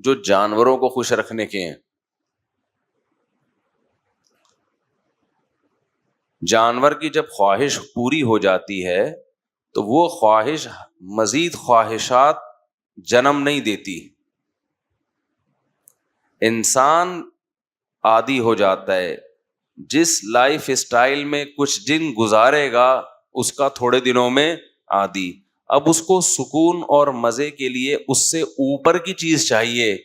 جو جانوروں کو خوش رکھنے کے ہیں. جانور کی جب خواہش پوری ہو جاتی ہے تو وہ خواہش مزید خواہشات جنم نہیں دیتی. انسان عادی ہو جاتا ہے، جس لائف اسٹائل میں کچھ دن گزارے گا اس کا تھوڑے دنوں میں عادی. اب اس کو سکون اور مزے کے لیے اس سے اوپر کی چیز چاہیے،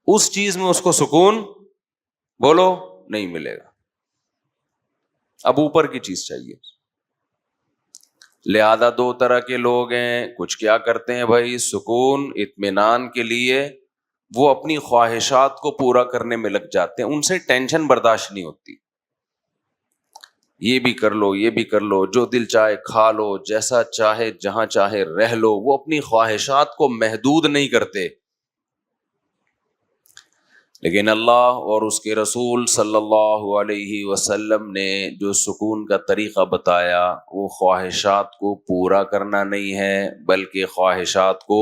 اس چیز میں اس کو سکون بولو نہیں ملے گا. اب اوپر کی چیز چاہیے. لہذا دو طرح کے لوگ ہیں. کچھ کیا کرتے ہیں بھائی، سکون اطمینان کے لیے وہ اپنی خواہشات کو پورا کرنے میں لگ جاتے ہیں، ان سے ٹینشن برداشت نہیں ہوتی. یہ بھی کر لو، یہ بھی کر لو، جو دل چاہے کھا لو، جیسا چاہے جہاں چاہے رہ لو. وہ اپنی خواہشات کو محدود نہیں کرتے. لیکن اللہ اور اس کے رسول صلی اللہ علیہ وسلم نے جو سکون کا طریقہ بتایا وہ خواہشات کو پورا کرنا نہیں ہے بلکہ خواہشات کو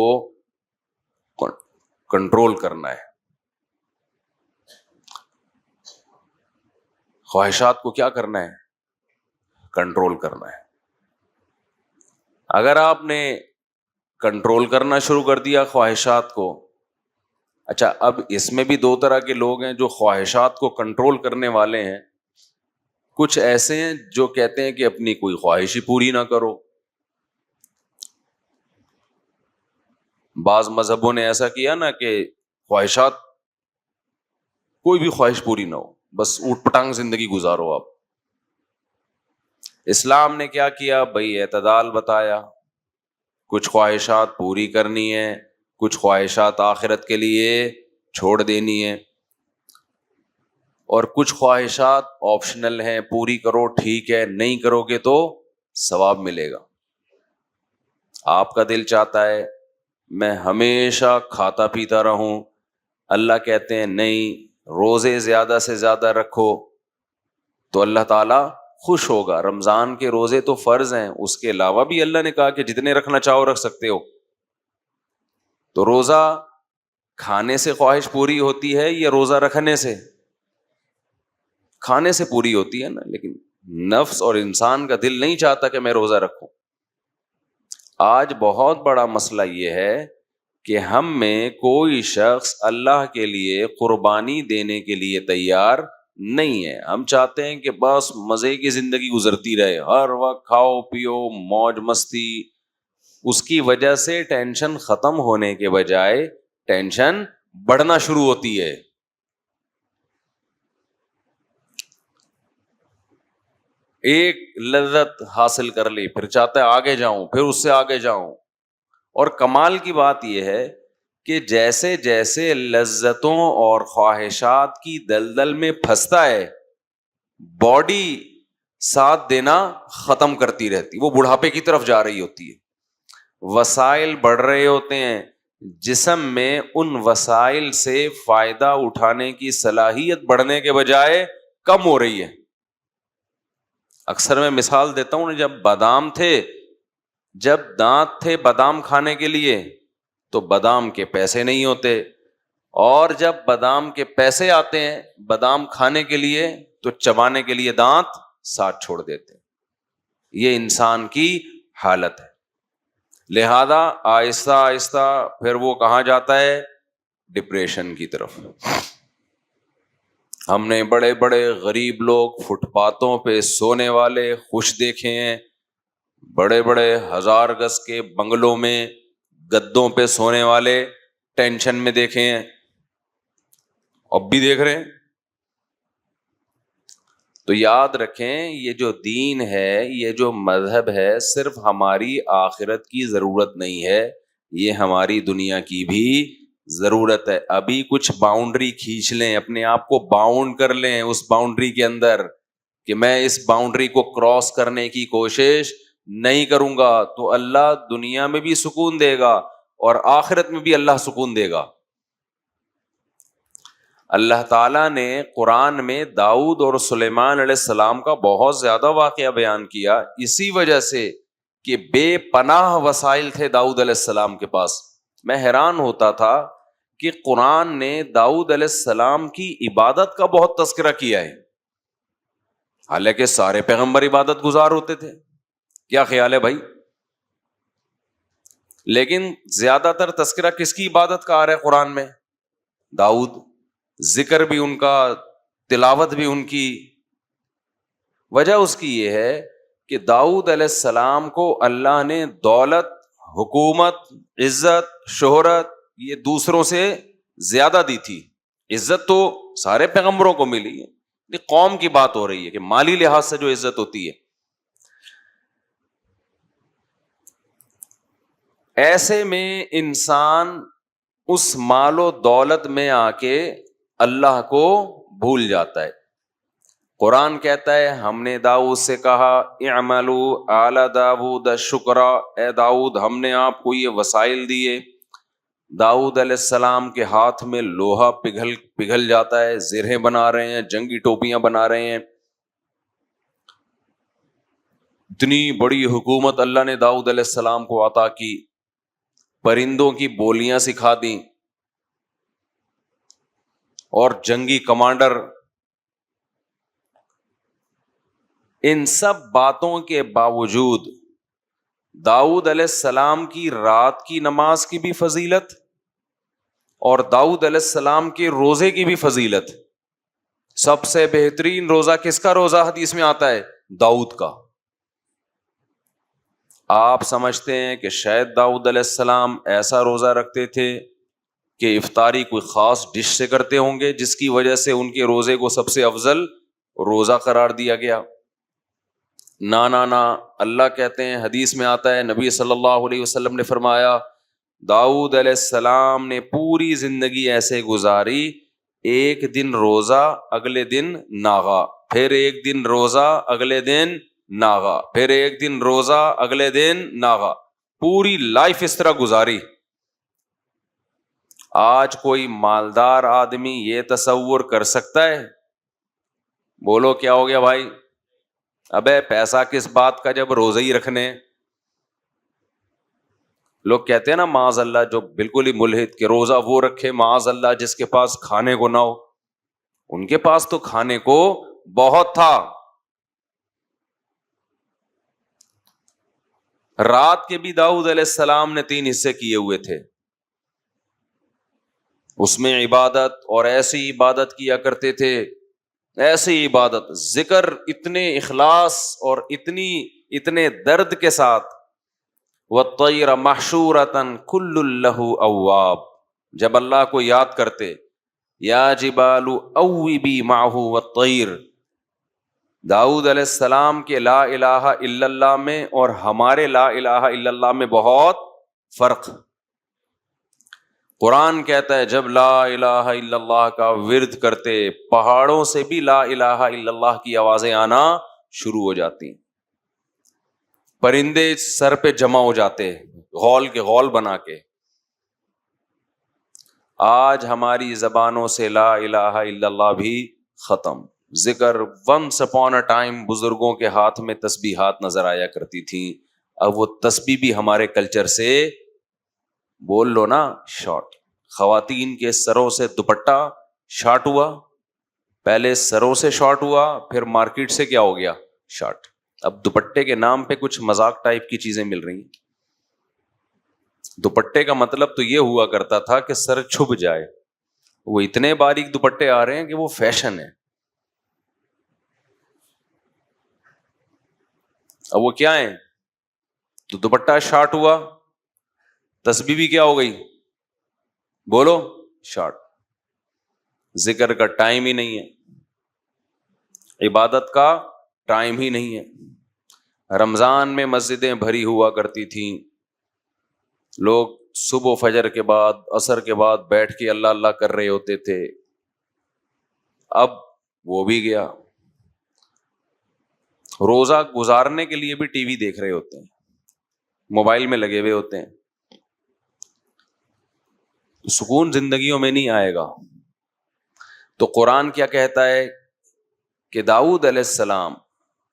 کنٹرول کرنا ہے. خواہشات کو کیا کرنا ہے؟ کنٹرول کرنا ہے. اگر آپ نے کنٹرول کرنا شروع کر دیا خواہشات کو، اچھا اب اس میں بھی دو طرح کے لوگ ہیں جو خواہشات کو کنٹرول کرنے والے ہیں. کچھ ایسے ہیں جو کہتے ہیں کہ اپنی کوئی خواہش ہی پوری نہ کرو. بعض مذہبوں نے ایسا کیا نا کہ خواہشات، کوئی بھی خواہش پوری نہ ہو، بس اوٹ پٹانگ زندگی گزارو. آپ اسلام نے کیا کیا بھائی؟ اعتدال بتایا. کچھ خواہشات پوری کرنی ہے، کچھ خواہشات آخرت کے لیے چھوڑ دینی ہے، اور کچھ خواہشات آپشنل ہیں، پوری کرو ٹھیک ہے، نہیں کرو گے تو ثواب ملے گا. آپ کا دل چاہتا ہے میں ہمیشہ کھاتا پیتا رہوں، اللہ کہتے ہیں نہیں، روزے زیادہ سے زیادہ رکھو تو اللہ تعالیٰ خوش ہوگا. رمضان کے روزے تو فرض ہیں، اس کے علاوہ بھی اللہ نے کہا کہ جتنے رکھنا چاہو رکھ سکتے ہو. تو روزہ کھانے سے خواہش پوری ہوتی ہے یا روزہ رکھنے سے؟ کھانے سے پوری ہوتی ہے نا، لیکن نفس اور انسان کا دل نہیں چاہتا کہ میں روزہ رکھوں. آج بہت بڑا مسئلہ یہ ہے کہ ہم میں کوئی شخص اللہ کے لیے قربانی دینے کے لیے تیار نہیں ہے. ہم چاہتے ہیں کہ بس مزے کی زندگی گزرتی رہے، ہر وقت کھاؤ پیو موج مستی. اس کی وجہ سے ٹینشن ختم ہونے کے بجائے ٹینشن بڑھنا شروع ہوتی ہے. ایک لذت حاصل کر لی، پھر چاہتا ہے آگے جاؤں، پھر اس سے آگے جاؤں. اور کمال کی بات یہ ہے کہ جیسے جیسے لذتوں اور خواہشات کی دلدل میں پھنستا ہے، باڈی ساتھ دینا ختم کرتی رہتی، وہ بڑھاپے کی طرف جا رہی ہوتی ہے. وسائل بڑھ رہے ہوتے ہیں، جسم میں ان وسائل سے فائدہ اٹھانے کی صلاحیت بڑھنے کے بجائے کم ہو رہی ہے. اکثر میں مثال دیتا ہوں، جب بادام تھے، جب دانت تھے بادام کھانے کے لیے تو بادام کے پیسے نہیں ہوتے، اور جب بادام کے پیسے آتے ہیں بادام کھانے کے لیے تو چبانے کے لیے دانت ساتھ چھوڑ دیتے. یہ انسان کی حالت ہے. لہذا آہستہ آہستہ پھر وہ کہاں جاتا ہے؟ ڈپریشن کی طرف. ہم نے بڑے بڑے غریب لوگ فٹ پاتھوں پہ سونے والے خوش دیکھے ہیں، بڑے بڑے 1000 گز کے بنگلوں میں گدوں پہ سونے والے ٹینشن میں دیکھے ہیں، اب بھی دیکھ رہے ہیں. تو یاد رکھیں، یہ جو دین ہے، یہ جو مذہب ہے، صرف ہماری آخرت کی ضرورت نہیں ہے، یہ ہماری دنیا کی بھی ضرورت ہے. ابھی کچھ باؤنڈری کھینچ لیں، اپنے آپ کو باؤنڈ کر لیں اس باؤنڈری کے اندر کہ میں اس باؤنڈری کو کراس کرنے کی کوشش نہیں کروں گا، تو اللہ دنیا میں بھی سکون دے گا اور آخرت میں بھی اللہ سکون دے گا. اللہ تعالیٰ نے قرآن میں داؤد اور سلیمان علیہ السلام کا بہت زیادہ واقعہ بیان کیا، اسی وجہ سے کہ بے پناہ وسائل تھے داؤد علیہ السلام کے پاس. میں حیران ہوتا تھا کہ قرآن نے داؤد علیہ السلام کی عبادت کا بہت تذکرہ کیا ہے، حالانکہ سارے پیغمبر عبادت گزار ہوتے تھے. کیا خیال ہے بھائی؟ لیکن زیادہ تر تذکرہ کس کی عبادت کا آ رہا ہے قرآن میں؟ داؤد. ذکر بھی ان کا، تلاوت بھی ان کی. وجہ اس کی یہ ہے کہ داؤد علیہ السلام کو اللہ نے دولت، حکومت، عزت، شہرت یہ دوسروں سے زیادہ دی تھی. عزت تو سارے پیغمبروں کو ملی ہے، یہ قوم کی بات ہو رہی ہے کہ مالی لحاظ سے جو عزت ہوتی ہے. ایسے میں انسان اس مال و دولت میں آ کے اللہ کو بھول جاتا ہے. قرآن کہتا ہے ہم نے داؤد سے کہا اعملوا آل داؤد شکرا، اے داؤد ہم نے آپ کو یہ وسائل دیے. داؤد علیہ السلام کے ہاتھ میں لوہا پگھل جاتا ہے، زرہیں بنا رہے ہیں، جنگی ٹوپیاں بنا رہے ہیں. اتنی بڑی حکومت اللہ نے داؤد علیہ السلام کو عطا کی، پرندوں کی بولیاں سکھا دیں، اور جنگی کمانڈر. ان سب باتوں کے باوجود داؤد علیہ السلام کی رات کی نماز کی بھی فضیلت اور داؤد علیہ السلام کے روزے کی بھی فضیلت. سب سے بہترین روزہ کس کا روزہ حدیث میں آتا ہے؟ داؤد کا. آپ سمجھتے ہیں کہ شاید داؤد علیہ السلام ایسا روزہ رکھتے تھے کہ افطاری کوئی خاص ڈش سے کرتے ہوں گے جس کی وجہ سے ان کے روزے کو سب سے افضل روزہ قرار دیا گیا؟ نا نا نا. اللہ کہتے ہیں، حدیث میں آتا ہے، نبی صلی اللہ علیہ وسلم نے فرمایا داؤد علیہ السلام نے پوری زندگی ایسے گزاری، ایک دن روزہ اگلے دن ناغا، پھر ایک دن روزہ اگلے دن ناغا، پھر ایک دن روزہ اگلے دن ناغا. پوری لائف اس طرح گزاری. آج کوئی مالدار آدمی یہ تصور کر سکتا ہے؟ بولو کیا ہو گیا بھائی؟ ابے پیسہ کس بات کا جب روزے ہی رکھنے. لوگ کہتے ہیں نا معاذ اللہ، جو بالکل ہی ملحد کہ روزہ وہ رکھے معاذ اللہ جس کے پاس کھانے کو نہ ہو. ان کے پاس تو کھانے کو بہت تھا. رات کے بھی داؤد علیہ السلام نے 3 حصے کیے ہوئے تھے، اس میں عبادت، اور ایسی عبادت کیا کرتے تھے، ایسی عبادت، ذکر اتنے اخلاص اور اتنے درد کے ساتھ. وَالطَّيْرَ مَحْشُورَةً كُلٌّ لَهُ أَوَّابٌ. جب اللہ کو یاد کرتے، یا جبال اوبی معہ والطیر. داؤد علیہ السلام کے لا الہ الا اللہ میں اور ہمارے لا الہ الا اللہ میں بہت فرق. قرآن کہتا ہے جب لا الہ الا اللہ کا ورد کرتے، پہاڑوں سے بھی لا الہ الا اللہ کی آوازیں آنا شروع ہو جاتی، پرندے سر پہ جمع ہو جاتے غول کے غول بنا کے. آج ہماری زبانوں سے لا الہ الا اللہ بھی ختم. ذکر ونس اپون اے ٹائم بزرگوں کے ہاتھ میں تسبیحات نظر آیا کرتی تھیں، اب وہ تسبیح بھی ہمارے کلچر سے بول لو نا شارٹ. خواتین کے سروں سے دوپٹہ شارٹ ہوا، پہلے سروں سے شارٹ ہوا، پھر مارکیٹ سے کیا ہو گیا؟ شارٹ. اب دوپٹے کے نام پہ کچھ مذاق ٹائپ کی چیزیں مل رہی ہیں. دوپٹے کا مطلب تو یہ ہوا کرتا تھا کہ سر چھپ جائے، وہ اتنے باریک دوپٹے آ رہے ہیں کہ وہ فیشن ہے. اب وہ کیا ہیں؟ تو دوپٹہ شارٹ ہوا، تسبیح بھی کیا ہو گئی؟ بولو شارٹ. ذکر کا ٹائم ہی نہیں ہے، عبادت کا ٹائم ہی نہیں ہے. رمضان میں مسجدیں بھری ہوا کرتی تھیں، لوگ صبح فجر کے بعد عصر کے بعد بیٹھ کے اللہ اللہ کر رہے ہوتے تھے. اب وہ بھی گیا. روزہ گزارنے کے لیے بھی ٹی وی دیکھ رہے ہوتے ہیں، موبائل میں لگے ہوئے ہوتے ہیں. سکون زندگیوں میں نہیں آئے گا. تو قرآن کیا کہتا ہے کہ داؤد علیہ السلام،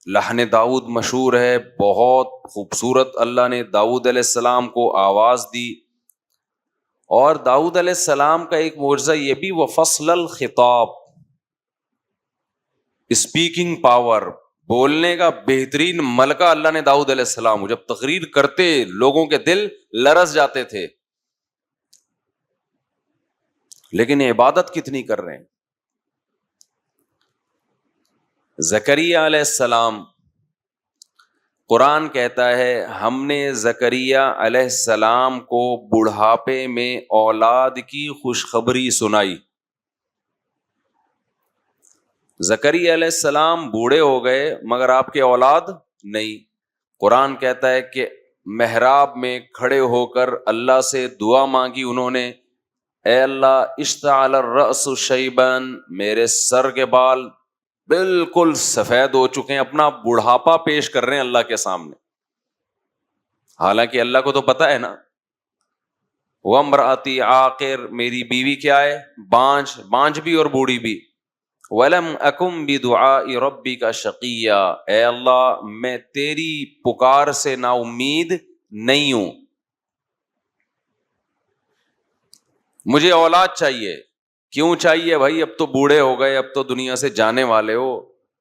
لحن داؤد مشہور ہے، بہت خوبصورت اللہ نے داؤد علیہ السلام کو آواز دی، اور داؤد علیہ السلام کا ایک معجزہ یہ بھی وفصل الخطاب، اسپیکنگ پاور، بولنے کا بہترین ملکہ اللہ نے داؤد علیہ السلام کو، جب تقریر کرتے لوگوں کے دل لرز جاتے تھے. لیکن عبادت کتنی کر رہے ہیں. زکریا علیہ السلام، قرآن کہتا ہے ہم نے زکریا علیہ السلام کو بڑھاپے میں اولاد کی خوشخبری سنائی. زکریا علیہ السلام بوڑھے ہو گئے مگر آپ کے اولاد نہیں. قرآن کہتا ہے کہ محراب میں کھڑے ہو کر اللہ سے دعا مانگی انہوں نے، اے اللہ اشتعل الرأس شیباً، میرے سر کے بال بالکل سفید ہو چکے ہیں، اپنا بڑھاپا پیش کر رہے ہیں اللہ کے سامنے. حالانکہ اللہ کو تو پتا ہے نا. وامرأتی عاقر، میری بیوی کیا ہے؟ بانجھ بھی اور بوڑھی بھی. وَلَمْ أَكُمْ بِدُعَاءِ رَبِّكَ شَقِيًّا، اے اللہ میں تیری پکار سے نا امید نہیں ہوں. مجھے اولاد چاہیے. کیوں چاہیے بھائی؟ اب تو بوڑھے ہو گئے، اب تو دنیا سے جانے والے ہو،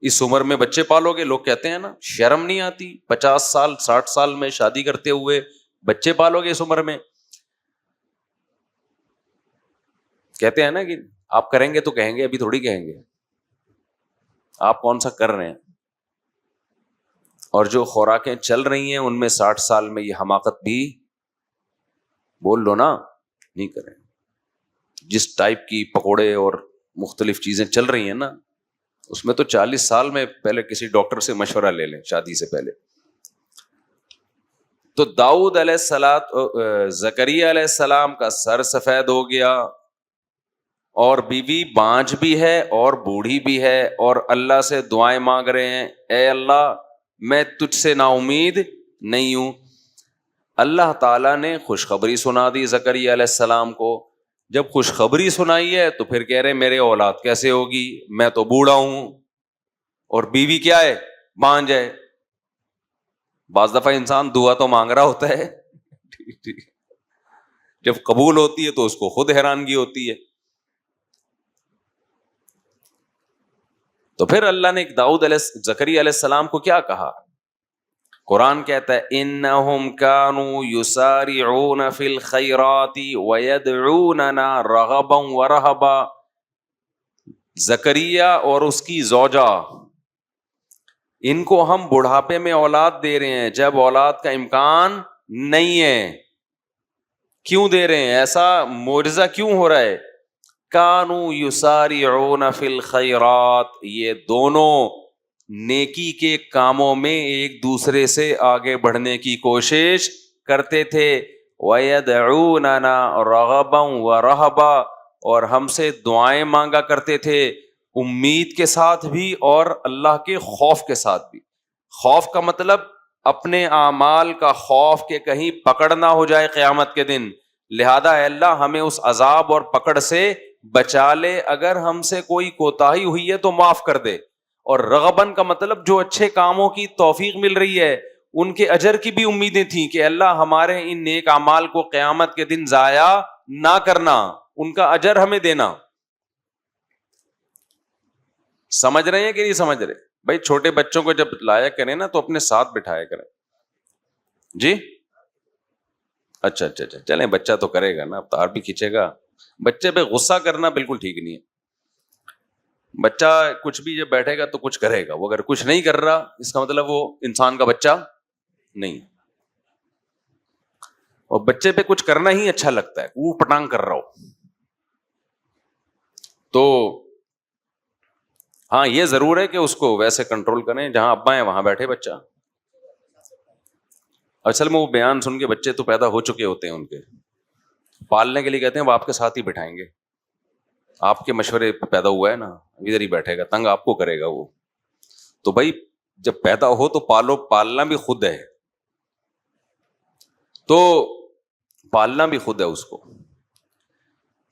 اس عمر میں بچے پالو گے؟ لوگ کہتے ہیں نا، شرم نہیں آتی 50 سال 60 سال میں شادی کرتے ہوئے بچے پالو گے اس عمر میں؟ کہتے ہیں نا کہ آپ کریں گے تو کہیں گے، ابھی تھوڑی کہیں گے. آپ کون سا کر رہے ہیں؟ اور جو خوراکیں چل رہی ہیں ان میں 60 سال میں یہ حماقت بھی بول لو نا نہیں کریں. جس ٹائپ کی پکوڑے اور مختلف چیزیں چل رہی ہیں نا، اس میں تو 40 سال میں پہلے کسی ڈاکٹر سے مشورہ لے لیں شادی سے پہلے. تو داؤد علیہ زکریا علیہ السلام کا سر سفید ہو گیا، اور بیوی بانجھ بھی ہے اور بوڑھی بھی ہے، اور اللہ سے دعائیں مانگ رہے ہیں، اے اللہ میں تجھ سے نا امید نہیں ہوں. اللہ تعالیٰ نے خوشخبری سنا دی زکریا علیہ السلام کو. جب خوشخبری سنائی ہے تو پھر کہہ رہے میرے اولاد کیسے ہوگی، میں تو بوڑھا ہوں اور بیوی کیا ہے؟ بانجھ ہے. بعض دفعہ انسان دعا تو مانگ رہا ہوتا ہے جب قبول ہوتی ہے تو اس کو خود حیرانگی ہوتی ہے. تو پھر اللہ نے زکریا علیہ السلام کو کیا کہا؟ قرآن کہتا ہے انہم کانوا یسارعون فی الخیرات ویدعوننا رغبا ورہبا. زکریا اور اس کی زوجہ، ان کو ہم بڑھاپے میں اولاد دے رہے ہیں جب اولاد کا امکان نہیں ہے. کیوں دے رہے ہیں؟ ایسا معجزہ کیوں ہو رہا ہے؟ کانوا یسارعون فی الخیرات، یہ دونوں نیکی کے کاموں میں ایک دوسرے سے آگے بڑھنے کی کوشش کرتے تھے. وَيَدْعُونَنَا رَغَبًا وَرَهْبًا، اور ہم سے دعائیں مانگا کرتے تھے، امید کے ساتھ بھی اور اللہ کے خوف کے ساتھ بھی. خوف کا مطلب اپنے اعمال کا خوف کہ کہیں پکڑ نہ ہو جائے قیامت کے دن، لہذا اے اللہ ہمیں اس عذاب اور پکڑ سے بچا لے، اگر ہم سے کوئی کوتاہی ہوئی ہے تو معاف کر دے. اور رغبن کا مطلب جو اچھے کاموں کی توفیق مل رہی ہے ان کے اجر کی بھی امیدیں تھیں کہ اللہ ہمارے ان نیک اعمال کو قیامت کے دن ضائع نہ کرنا، ان کا اجر ہمیں دینا. سمجھ رہے ہیں کہ نہیں سمجھ رہے؟ بھائی چھوٹے بچوں کو جب لایا کریں نا تو اپنے ساتھ بٹھایا کریں. جی اچھا چلیں، بچہ تو کرے گا نا، اب تار بھی کھینچے گا. بچے پہ غصہ کرنا بالکل ٹھیک نہیں ہے. بچہ کچھ بھی جب بیٹھے گا تو کچھ کرے گا، وہ اگر کچھ نہیں کر رہا اس کا مطلب وہ انسان کا بچہ نہیں. اور بچے پہ کچھ کرنا ہی اچھا لگتا ہے، وہ پٹانگ کر رہا ہو تو ہاں یہ ضرور ہے کہ اس کو ویسے کنٹرول کریں جہاں ابا ہیں وہاں بیٹھے بچہ. اصل میں وہ بیان سن کے بچے تو پیدا ہو چکے ہوتے ہیں، ان کے پالنے کے لیے کہتے ہیں وہ آپ کے ساتھ ہی بٹھائیں گے، آپ کے مشورے پہ پیدا ہوا ہے نا، ادھر ہی بیٹھے گا، تنگ آپ کو کرے گا وہ. تو بھائی جب پیدا ہو تو پالو، پالنا بھی خود ہے، تو پالنا بھی خود ہے اس کو.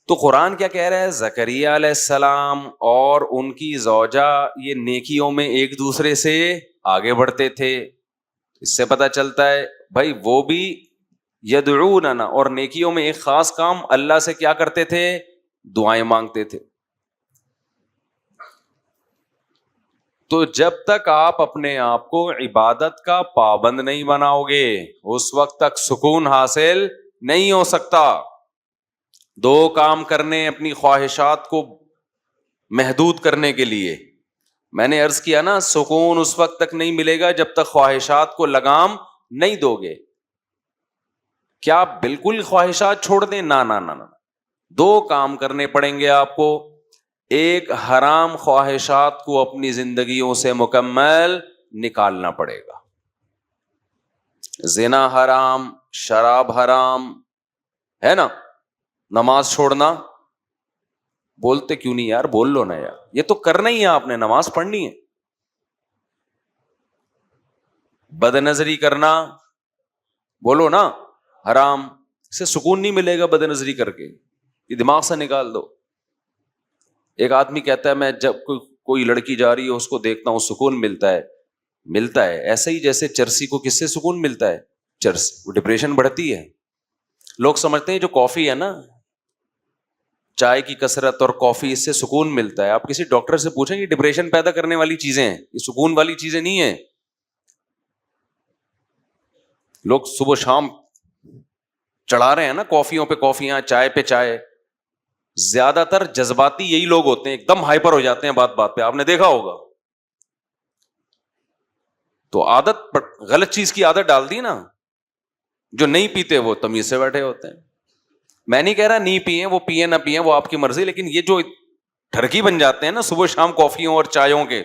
تو قرآن کیا کہہ رہا ہے؟ زکریا علیہ السلام اور ان کی زوجہ یہ نیکیوں میں ایک دوسرے سے آگے بڑھتے تھے. اس سے پتہ چلتا ہے بھائی وہ بھی یدعوننا، اور نیکیوں میں ایک خاص کام، اللہ سے کیا کرتے تھے؟ دعائیں مانگتے تھے. تو جب تک آپ اپنے آپ کو عبادت کا پابند نہیں بناؤ گے اس وقت تک سکون حاصل نہیں ہو سکتا. دو کام کرنے اپنی خواہشات کو محدود کرنے کے لیے. میں نے عرض کیا نا، سکون اس وقت تک نہیں ملے گا جب تک خواہشات کو لگام نہیں دو گے. کیا آپ بالکل خواہشات چھوڑ دیں؟ نہ نہ نہ. دو کام کرنے پڑیں گے آپ کو. ایک، حرام خواہشات کو اپنی زندگیوں سے مکمل نکالنا پڑے گا. زنا حرام، شراب حرام ہے نا. نماز چھوڑنا، بولتے کیوں نہیں یار؟ بول لو نا یار، یہ تو کرنا ہی ہے آپ نے، نماز پڑھنی ہے. بد نظری کرنا، بولو نا حرام. اس سے سکون نہیں ملے گا بد نظری کر کے، یہ دماغ سے نکال دو. ایک آدمی کہتا ہے میں جب کوئی لڑکی جا رہی ہے اس کو دیکھتا ہوں سکون ملتا ہے. ملتا ہے ایسے ہی جیسے چرسی کو کس سے سکون ملتا ہے؟ چرس. وہ ڈپریشن بڑھتی ہے. لوگ سمجھتے ہیں جو کافی ہے نا، چائے کی کثرت اور کافی، اس سے سکون ملتا ہے. آپ کسی ڈاکٹر سے پوچھیں یہ ڈپریشن پیدا کرنے والی چیزیں ہیں، یہ سکون والی چیزیں نہیں ہیں. لوگ صبح شام چڑھا رہے ہیں نا کافیوں پہ کافیاں، چائے پہ چائے. زیادہ تر جذباتی یہی لوگ ہوتے ہیں، ایک دم ہائپر ہو جاتے ہیں بات بات پہ، آپ نے دیکھا ہوگا. تو عادت، غلط چیز کی عادت ڈال دی نا. جو نہیں پیتے وہ تمیز سے بیٹھے ہوتے ہیں. میں نہیں کہہ رہا نہیں پیئیں، وہ پیئیں نہ پیئیں وہ آپ کی مرضی، لیکن یہ جو ٹھرکی بن جاتے ہیں نا صبح شام کافیوں اور چایوں کے،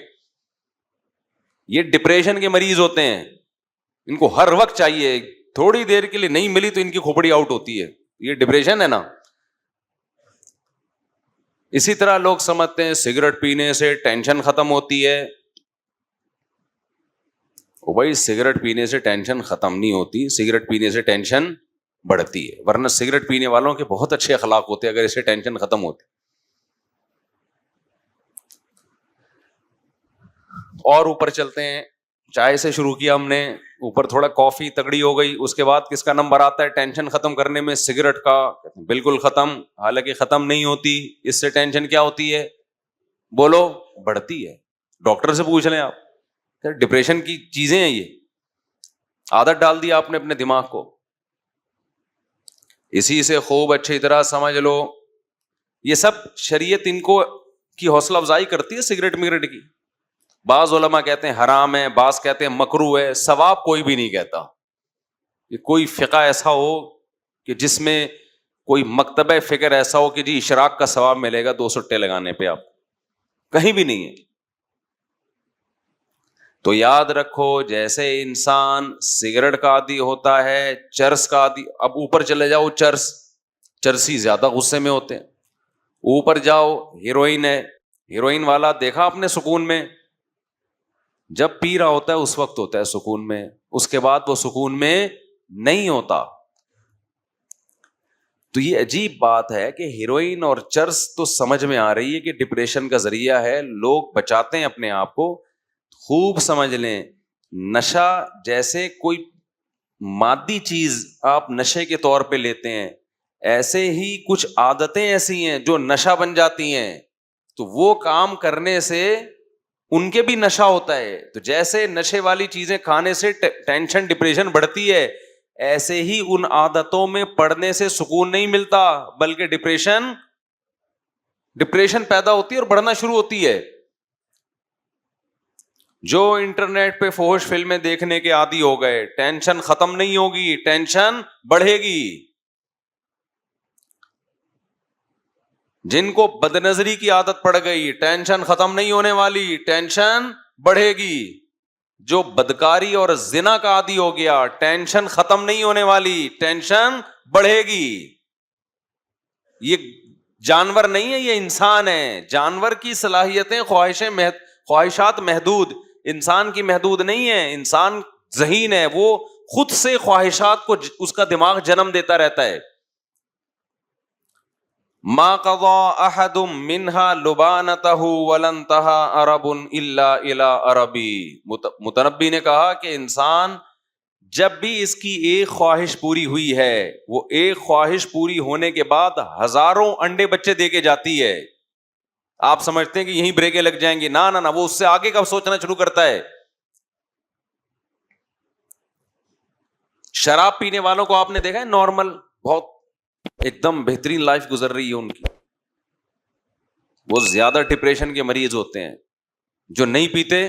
یہ ڈپریشن کے مریض ہوتے ہیں. ان کو ہر وقت چاہیے، تھوڑی دیر کے لیے نہیں ملی تو ان کی کھوپڑی آؤٹ ہوتی ہے. یہ ڈپریشن ہے نا. اسی طرح لوگ سمجھتے ہیں سگریٹ پینے سے ٹینشن ختم ہوتی ہے. او بھائی، سگریٹ پینے سے ٹینشن ختم نہیں ہوتی، سگریٹ پینے سے ٹینشن بڑھتی ہے. ورنہ سگریٹ پینے والوں کے بہت اچھے اخلاق ہوتے ہیں اگر اس سے ٹینشن ختم ہوتی. اور اوپر چلتے ہیں. چائے سے شروع کیا ہم نے، اوپر تھوڑا کافی تگڑی ہو گئی. اس کے بعد کس کا نمبر آتا ہے ٹینشن ختم کرنے میں؟ سگریٹ کا. بالکل ختم. حالانکہ ختم نہیں ہوتی. اس سے ٹینشن کیا ہوتی ہے؟ بولو. بڑھتی ہے. ڈاکٹر سے پوچھ لیں آپ. ڈپریشن کی چیزیں ہیں یہ. عادت ڈال دی آپ نے اپنے دماغ کو. اسی سے خوب اچھی طرح سمجھ لو، یہ سب شریعت ان کو کی حوصلہ افزائی کرتی ہے سگریٹ مگریٹ کی. بعض علماء کہتے ہیں حرام ہے، بعض کہتے ہیں مکروہ ہے. ثواب کوئی بھی نہیں کہتا. یہ کوئی فقہ ایسا ہو کہ جس میں کوئی مکتبہ فکر ایسا ہو کہ جی اشراق کا ثواب ملے گا 2 سٹے لگانے پہ، آپ کہیں بھی نہیں ہے. تو یاد رکھو، جیسے انسان سگریٹ کا عادی ہوتا ہے، چرس کا عادی. اب اوپر چلے جاؤ، چرسی زیادہ غصے میں ہوتے ہیں. اوپر جاؤ، ہیروئن ہے. ہیروئن والا دیکھا آپ نے سکون میں؟ جب پی رہا ہوتا ہے اس وقت ہوتا ہے سکون میں، اس کے بعد وہ سکون میں نہیں ہوتا. تو یہ عجیب بات ہے کہ ہیروئن اور چرس تو سمجھ میں آ رہی ہے کہ ڈپریشن کا ذریعہ ہے، لوگ بچاتے ہیں اپنے آپ کو. خوب سمجھ لیں، نشہ جیسے کوئی مادی چیز آپ نشے کے طور پہ لیتے ہیں، ایسے ہی کچھ عادتیں ایسی ہیں جو نشہ بن جاتی ہیں. تو وہ کام کرنے سے ان کے بھی نشہ ہوتا ہے. تو جیسے نشے والی چیزیں کھانے سے ٹینشن ڈپریشن بڑھتی ہے، ایسے ہی ان عادتوں میں پڑنے سے سکون نہیں ملتا، بلکہ ڈپریشن پیدا ہوتی ہے اور بڑھنا شروع ہوتی ہے. جو انٹرنیٹ پہ فحش فلمیں دیکھنے کے عادی ہو گئے، ٹینشن ختم نہیں ہوگی، ٹینشن بڑھے گی. جن کو بد نظری کی عادت پڑ گئی، ٹینشن ختم نہیں ہونے والی، ٹینشن بڑھے گی. جو بدکاری اور زنا کا عادی ہو گیا، ٹینشن ختم نہیں ہونے والی، ٹینشن بڑھے گی. یہ جانور نہیں ہے، یہ انسان ہے. جانور کی صلاحیتیں، خواہشات محدود، انسان کی محدود نہیں ہے. انسان ذہین ہے، وہ خود سے خواہشات کو اس کا دماغ جنم دیتا رہتا ہے. ما قضى احد منها لبانته ولا انتهى عرب الا الى عربی. متنبی نے کہا کہ انسان جب بھی اس کی ایک خواہش پوری ہوئی ہے, وہ ایک خواہش پوری ہونے کے بعد ہزاروں انڈے بچے دے کے جاتی ہے. آپ سمجھتے ہیں کہ یہیں بریکیں لگ جائیں گی, نہ نہ, وہ اس سے آگے کا سوچنا شروع کرتا ہے. شراب پینے والوں کو آپ نے دیکھا ہے, نارمل بہت ایک دم بہترین لائف گزر رہی ہے ان کی, وہ زیادہ ڈپریشن کے مریض ہوتے ہیں. جو نہیں پیتے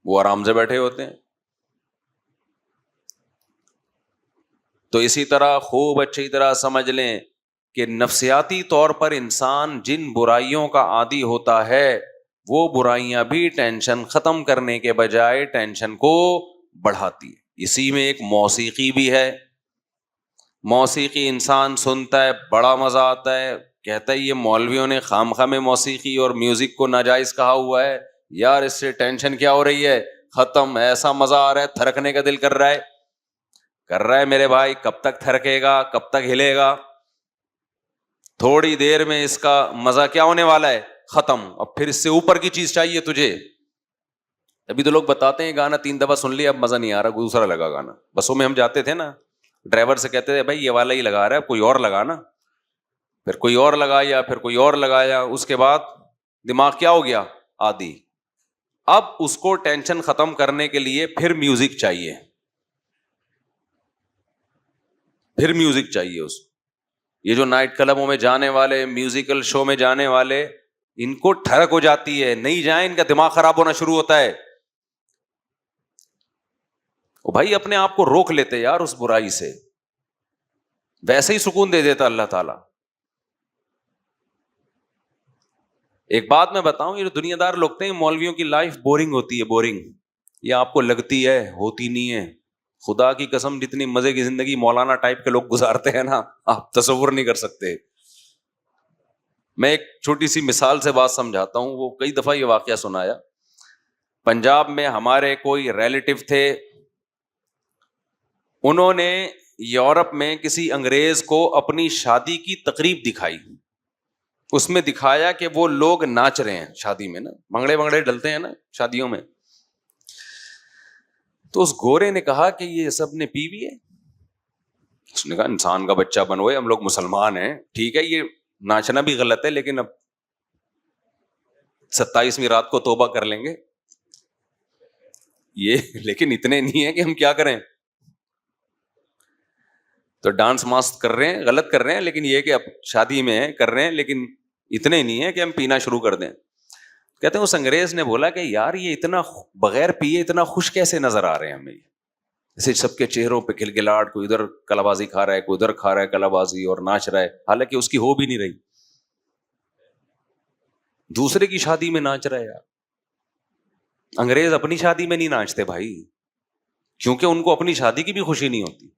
وہ آرام سے بیٹھے ہوتے ہیں. تو اسی طرح خوب اچھی طرح سمجھ لیں کہ نفسیاتی طور پر انسان جن برائیوں کا عادی ہوتا ہے, وہ برائیاں بھی ٹینشن ختم کرنے کے بجائے ٹینشن کو بڑھاتی ہے. اسی میں ایک موسیقی بھی ہے. موسیقی انسان سنتا ہے, بڑا مزہ آتا ہے, کہتا ہے یہ مولویوں نے خامخواہ میں موسیقی اور میوزک کو ناجائز کہا ہوا ہے, یار اس سے ٹینشن کیا ہو رہی ہے, ختم, ایسا مزہ آ رہا ہے, تھرکنے کا دل کر رہا ہے. کر رہا ہے میرے بھائی, کب تک تھرکے گا, کب تک ہلے گا؟ تھوڑی دیر میں اس کا مزہ کیا ہونے والا ہے, ختم. اب پھر اس سے اوپر کی چیز چاہیے تجھے. ابھی تو لوگ بتاتے ہیں گانا 3 دفعہ سن لیا, اب مزہ نہیں آ رہا, دوسرا لگا گانا. بسوں میں ہم جاتے تھے نا, ڈرائیور سے کہتے تھے بھائی یہ والا ہی لگا رہا ہے, کوئی اور لگا نا. پھر کوئی اور لگایا, پھر کوئی اور لگایا, اس کے بعد دماغ کیا ہو گیا, عادی. اب اس کو ٹینشن ختم کرنے کے لیے پھر میوزک چاہیے, پھر میوزک چاہیے اس کو. یہ جو نائٹ کلبوں میں جانے والے, میوزیکل شو میں جانے والے, ان کو ٹھڑک ہو جاتی ہے, نہیں جائیں ان کا دماغ خراب ہونا شروع ہوتا ہے. او بھائی اپنے آپ کو روک لیتے یار اس برائی سے, ویسے ہی سکون دے دیتا اللہ تعالی. ایک بات میں بتاؤں, یہ دنیا دار لوگ ہیں مولویوں کی لائف بورنگ ہوتی ہے, بورنگ. یہ آپ کو لگتی ہے, ہوتی نہیں ہے. خدا کی قسم جتنی مزے کی زندگی مولانا ٹائپ کے لوگ گزارتے ہیں نا, آپ تصور نہیں کر سکتے. میں ایک چھوٹی سی مثال سے بات سمجھاتا ہوں. وہ کئی دفعہ یہ واقعہ سنایا. پنجاب میں ہمارے کوئی ریلیٹو تھے, انہوں نے یورپ میں کسی انگریز کو اپنی شادی کی تقریب دکھائی. اس میں دکھایا کہ وہ لوگ ناچ رہے ہیں شادی میں نا, بھنگڑے بھنگڑے ڈلتے ہیں نا شادیوں میں. تو اس گورے نے کہا کہ یہ سب نے پی وی ہے. اس نے کہا انسان کا بچہ بنوئے, ہم لوگ مسلمان ہیں, ٹھیک ہے یہ ناچنا بھی غلط ہے, لیکن اب 27ویں رات کو توبہ کر لیں گے یہ, لیکن اتنے نہیں ہے کہ ہم کیا کریں. تو ڈانس ماست کر رہے ہیں, غلط کر رہے ہیں, لیکن یہ کہ اب شادی میں کر رہے ہیں, لیکن اتنے نہیں ہے کہ ہم پینا شروع کر دیں. کہتے ہیں اس انگریز نے بولا کہ یار یہ اتنا بغیر پیے اتنا خوش کیسے نظر آ رہے ہیں ہمیں, جیسے سب کے چہروں پہ کھلکھلاہٹ, کوئی ادھر کلا بازی کھا رہا ہے, کوئی ادھر کھا رہا ہے کلا بازی اور ناچ رہا ہے, حالانکہ اس کی ہو بھی نہیں رہی, دوسرے کی شادی میں ناچ رہا ہے. یار انگریز اپنی شادی میں نہیں ناچتے بھائی, کیونکہ ان کو اپنی شادی کی بھی خوشی نہیں ہوتی.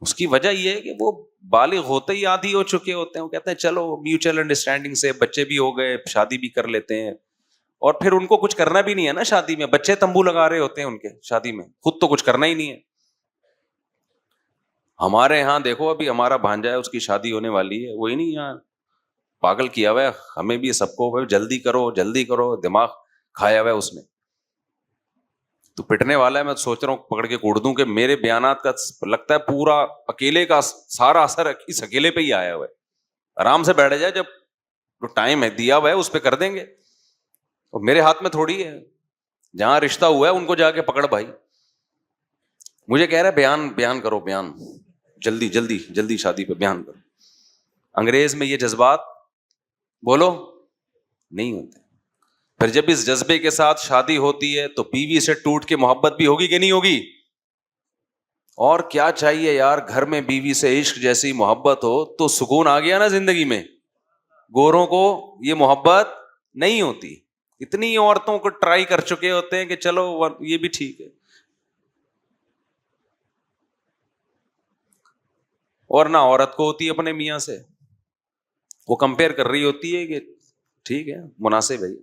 اس کی وجہ یہ ہے کہ وہ بالغ ہوتے ہی عادی ہو چکے ہوتے ہیں. وہ کہتے ہیں چلو میوچل انڈرسٹینڈنگ سے بچے بھی ہو گئے, شادی بھی کر لیتے ہیں, اور پھر ان کو کچھ کرنا بھی نہیں ہے نا شادی میں. بچے تمبو لگا رہے ہوتے ہیں ان کے شادی میں, خود تو کچھ کرنا ہی نہیں ہے. ہمارے یہاں دیکھو, ابھی ہمارا بھانجا ہے, اس کی شادی ہونے والی ہے, وہی نہیں یہاں پاگل کیا ہوا ہے ہمیں بھی سب کو, جلدی کرو جلدی کرو, دماغ کھایا ہوا ہے اس نے. تو پٹنے والا ہے, میں سوچ رہا ہوں پکڑ کے کوڑ دوں, کہ میرے بیانات کا لگتا ہے پورا اکیلے کا سارا اثر اس اکیلے پہ ہی آیا ہوا ہے. آرام سے بیٹھ جائے, جب ٹائم ہے دیا ہوا ہے اس پہ کر دیں گے, اور میرے ہاتھ میں تھوڑی ہے. جہاں رشتہ ہوا ہے ان کو جا کے پکڑ بھائی. مجھے کہہ رہا ہے بیان کرو, بیان جلدی جلدی جلدی شادی پہ بیان کرو. انگریز میں یہ جذبات بولو نہیں ہوتے. پھر جب اس جذبے کے ساتھ شادی ہوتی ہے تو بیوی سے ٹوٹ کے محبت بھی ہوگی کہ نہیں ہوگی؟ اور کیا چاہیے یار, گھر میں بیوی سے عشق جیسی محبت ہو تو سکون آ گیا نا زندگی میں. گوروں کو یہ محبت نہیں ہوتی. اتنی عورتوں کو ٹرائی کر چکے ہوتے ہیں کہ چلو یہ بھی ٹھیک ہے, اور نہ عورت کو ہوتی ہے اپنے میاں سے. وہ کمپیئر کر رہی ہوتی ہے کہ ٹھیک ہے مناسب ہے,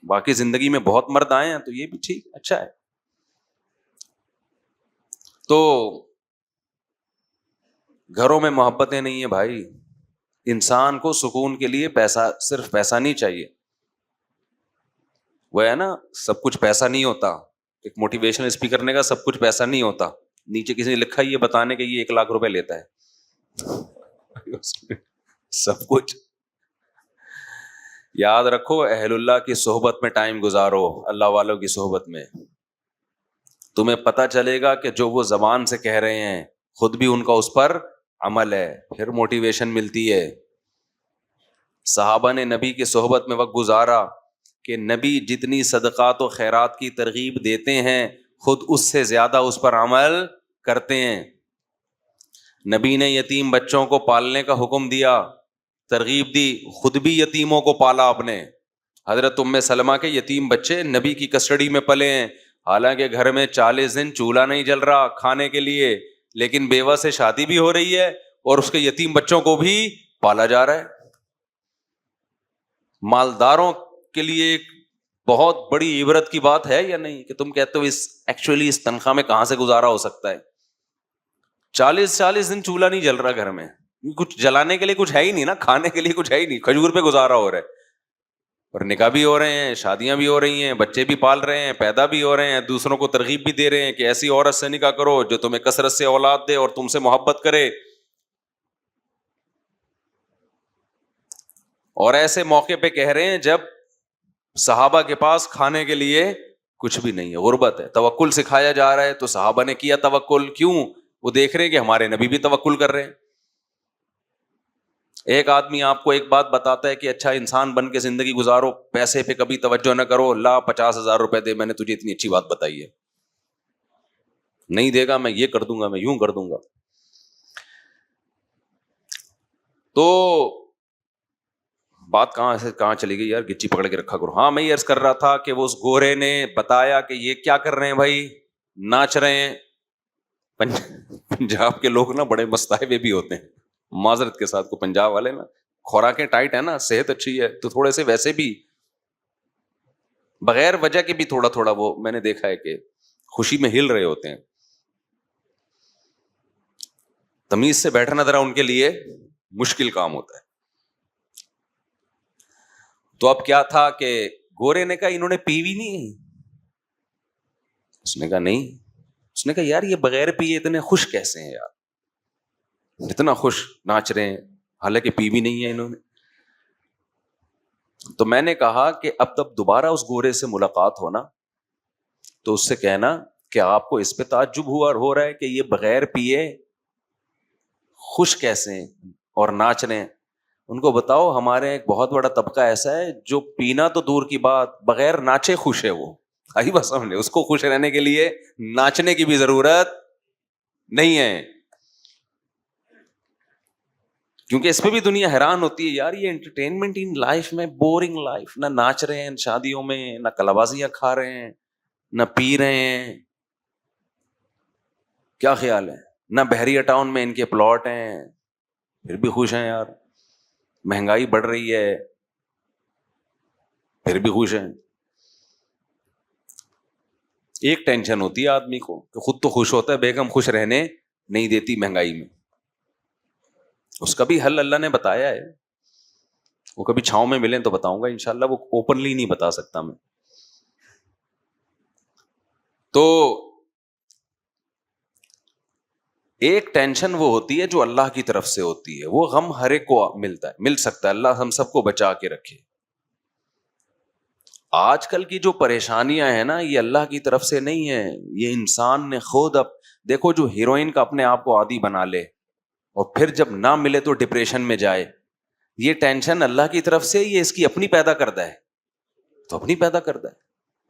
باقی زندگی میں بہت مرد آئے ہیں تو یہ بھی ٹھیک اچھا ہے. تو گھروں میں محبتیں نہیں ہیں بھائی. انسان کو سکون کے لیے پیسہ, صرف پیسہ نہیں چاہیے. وہ ہے نا, سب کچھ پیسہ نہیں ہوتا, ایک موٹیویشنل اسپیکر نے کہا سب کچھ پیسہ نہیں ہوتا, نیچے کسی نے لکھا یہ بتانے کہ یہ 1,00,000 روپے لیتا ہے. سب کچھ یاد رکھو, اہل اللہ کی صحبت میں ٹائم گزارو, اللہ والوں کی صحبت میں, تمہیں پتہ چلے گا کہ جو وہ زبان سے کہہ رہے ہیں خود بھی ان کا اس پر عمل ہے, پھر موٹیویشن ملتی ہے. صحابہ نے نبی کی صحبت میں وقت گزارا کہ نبی جتنی صدقات و خیرات کی ترغیب دیتے ہیں خود اس سے زیادہ اس پر عمل کرتے ہیں. نبی نے یتیم بچوں کو پالنے کا حکم دیا, ترغیب دی, خود بھی یتیموں کو پالا آپ نے. حضرت ام سلمہ کے یتیم بچے نبی کی کسٹڈی میں پلے ہیں, حالانکہ گھر میں 40 دن چولہا نہیں جل رہا کھانے کے لیے, لیکن بیوہ سے شادی بھی ہو رہی ہے اور اس کے یتیم بچوں کو بھی پالا جا رہا ہے. مالداروں کے لیے ایک بہت بڑی عبرت کی بات ہے یا نہیں, کہ تم کہتے ہو اس تنخواہ میں کہاں سے گزارا ہو سکتا ہے. 40 دن چولہا نہیں جل رہا گھر میں, کچھ جلانے کے لیے کچھ ہے ہی نہیں نا, کھانے کے لیے کچھ ہے ہی نہیں, کھجور پہ گزارا ہو رہا ہے, اور نکاح بھی ہو رہے ہیں, شادیاں بھی ہو رہی ہیں, بچے بھی پال رہے ہیں, پیدا بھی ہو رہے ہیں, دوسروں کو ترغیب بھی دے رہے ہیں کہ ایسی عورت سے نکاح کرو جو تمہیں کثرت سے اولاد دے اور تم سے محبت کرے. اور ایسے موقع پہ کہہ رہے ہیں جب صحابہ کے پاس کھانے کے لیے کچھ بھی نہیں ہے, غربت ہے. توکل سکھایا جا رہا ہے تو صحابہ نے کیا توکل, کیوں؟ وہ دیکھ رہے ہیں کہ ہمارے نبی بھی توکل کر رہے ہیں. ایک آدمی آپ کو ایک بات بتاتا ہے کہ اچھا انسان بن کے زندگی گزارو, پیسے پہ کبھی توجہ نہ کرو, لا 50,000 روپے دے, میں نے تجھے اتنی اچھی بات بتائی ہے, نہیں دے گا میں یہ کر دوں گا, میں یوں کر دوں گا. تو بات کہاں چلی گئی یار, گچی پکڑ کے رکھا کرو. ہاں میں یہ عرض کر رہا تھا کہ وہ اس گورے نے بتایا کہ یہ کیا کر رہے ہیں بھائی, ناچ رہے ہیں. پنجاب کے لوگ نا بڑے مستائبے بھی ہوتے ہیں, معذرت کے ساتھ, کو پنجاب والے نا خوراکیں ٹائٹ ہے نا, صحت اچھی ہے تو تھوڑے سے ویسے بھی بغیر وجہ کے بھی تھوڑا تھوڑا وہ میں نے دیکھا ہے کہ خوشی میں ہل رہے ہوتے ہیں. تمیز سے بیٹھنا ذرا ان کے لیے مشکل کام ہوتا ہے. تو اب کیا تھا کہ گورے نے کہا انہوں نے پی بھی نہیں, اس نے کہا نہیں. اس نے کہا یار یہ بغیر پیے اتنے خوش کیسے ہیں یار, اتنا خوش ناچ رہے ہیں حالانکہ پی بھی نہیں ہے انہوں نے. تو میں نے کہا کہ اب تب دوبارہ اس گورے سے ملاقات ہونا تو اس سے کہنا کہ آپ کو اس پہ تعجب ہوا اور ہو رہا ہے کہ یہ بغیر پیے خوش کیسے ہیں اور ناچ رہے ہیں. ان کو بتاؤ ہمارے ایک بہت بڑا طبقہ ایسا ہے جو پینا تو دور کی بات, بغیر ناچے خوش ہے. وہ آئی بس سمجھے, اس کو خوش رہنے کے لیے ناچنے کی بھی ضرورت نہیں ہے. کیونکہ اس پہ بھی دنیا حیران ہوتی ہے, یار یہ انٹرٹینمنٹ ان لائف میں بورنگ لائف, نہ ناچ رہے ہیں شادیوں میں, نہ کلابازیاں کھا رہے ہیں, نہ پی رہے ہیں, کیا خیال ہے, نہ بحریہ ٹاؤن میں ان کے پلاٹ ہیں پھر بھی خوش ہیں یار, مہنگائی بڑھ رہی ہے پھر بھی خوش ہیں. ایک ٹینشن ہوتی ہے آدمی کو کہ خود تو خوش ہوتا ہے, بیگم خوش رہنے نہیں دیتی مہنگائی میں. اس کا بھی حل اللہ نے بتایا ہے, وہ کبھی چھاؤں میں ملیں تو بتاؤں گا انشاءاللہ, وہ اوپنلی نہیں بتا سکتا میں. تو ایک ٹینشن وہ ہوتی ہے جو اللہ کی طرف سے ہوتی ہے, وہ غم ہر ایک کو ملتا ہے, مل سکتا ہے, اللہ ہم سب کو بچا کے رکھے. آج کل کی جو پریشانیاں ہیں نا یہ اللہ کی طرف سے نہیں ہے, یہ انسان نے خود. اب دیکھو جو ہیروئن کا اپنے آپ کو عادی بنا لے اور پھر جب نہ ملے تو ڈپریشن میں جائے, یہ ٹینشن اللہ کی طرف سے یہ اس کی اپنی پیدا کرتا ہے, تو اپنی پیدا کرتا ہے.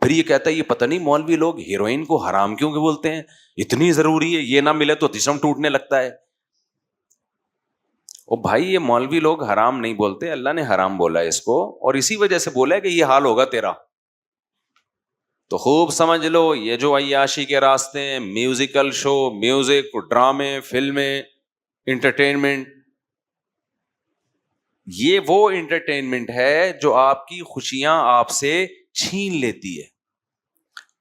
پھر یہ کہتا ہے یہ پتہ نہیں مولوی لوگ ہیروئن کو حرام کیوں کہ بولتے ہیں, اتنی ضروری ہے, یہ نہ ملے تو جسم ٹوٹنے لگتا ہے. او بھائی یہ مولوی لوگ حرام نہیں بولتے, اللہ نے حرام بولا ہے اس کو, اور اسی وجہ سے بولا ہے کہ یہ حال ہوگا تیرا. تو خوب سمجھ لو یہ جو عیاشی کے راستے ہیں, میوزیکل شو, میوزک, ڈرامے, فلمیں, انٹرٹینمنٹ, یہ وہ انٹرٹینمنٹ ہے جو آپ کی خوشیاں آپ سے چھین لیتی ہے.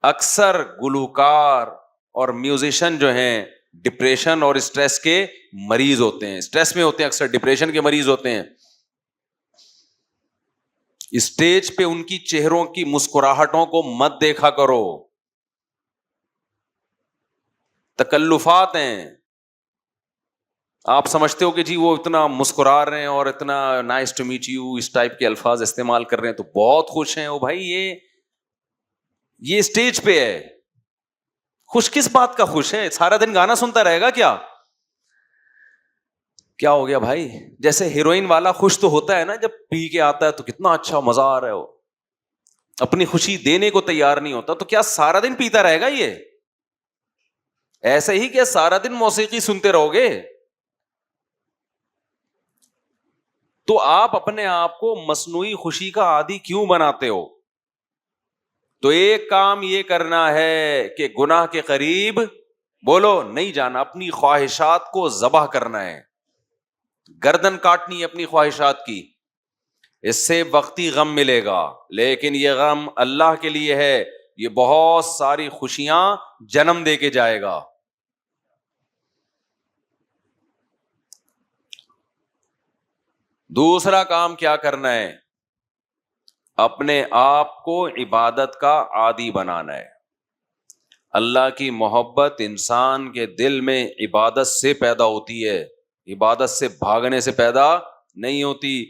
اکثر گلوکار اور میوزیشین جو ہیں ڈپریشن اور اسٹریس کے مریض ہوتے ہیں, اسٹریس میں ہوتے ہیں, اکثر ڈپریشن کے مریض ہوتے ہیں. اسٹیج پہ ان کی چہروں کی مسکراہٹوں کو مت دیکھا کرو, تکلفات ہیں. آپ سمجھتے ہو کہ جی وہ اتنا مسکرا رہے ہیں اور اتنا نائس ٹو میٹ یو اس ٹائپ کے الفاظ استعمال کر رہے ہیں تو بہت خوش ہیں. او بھائی یہ اسٹیج پہ ہے, خوش کس بات کا خوش ہے؟ سارا دن گانا سنتا رہے گا کیا؟ کیا ہو گیا بھائی؟ جیسے ہیروئن والا خوش تو ہوتا ہے نا, جب پی کے آتا ہے تو کتنا اچھا مزہ آ رہا ہے, وہ اپنی خوشی دینے کو تیار نہیں ہوتا, تو کیا سارا دن پیتا رہے گا یہ؟ ایسے ہی کیا سارا دن موسیقی سنتے رہو گے؟ تو آپ اپنے آپ کو مصنوعی خوشی کا عادی کیوں بناتے ہو؟ تو ایک کام یہ کرنا ہے کہ گناہ کے قریب بولو نہیں جانا, اپنی خواہشات کو ذبح کرنا ہے, گردن کاٹنی ہے اپنی خواہشات کی. اس سے وقتی غم ملے گا, لیکن یہ غم اللہ کے لیے ہے, یہ بہت ساری خوشیاں جنم دے کے جائے گا. دوسرا کام کیا کرنا ہے؟ اپنے آپ کو عبادت کا عادی بنانا ہے. اللہ کی محبت انسان کے دل میں عبادت سے پیدا ہوتی ہے, عبادت سے بھاگنے سے پیدا نہیں ہوتی.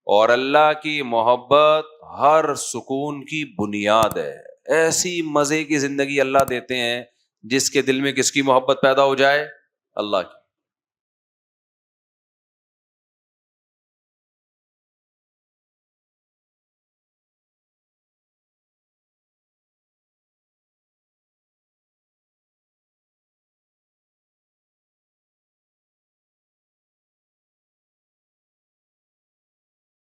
اور اللہ کی محبت ہر سکون کی بنیاد ہے. ایسی مزے کی زندگی اللہ دیتے ہیں جس کے دل میں کس کی محبت پیدا ہو جائے؟ اللہ کی.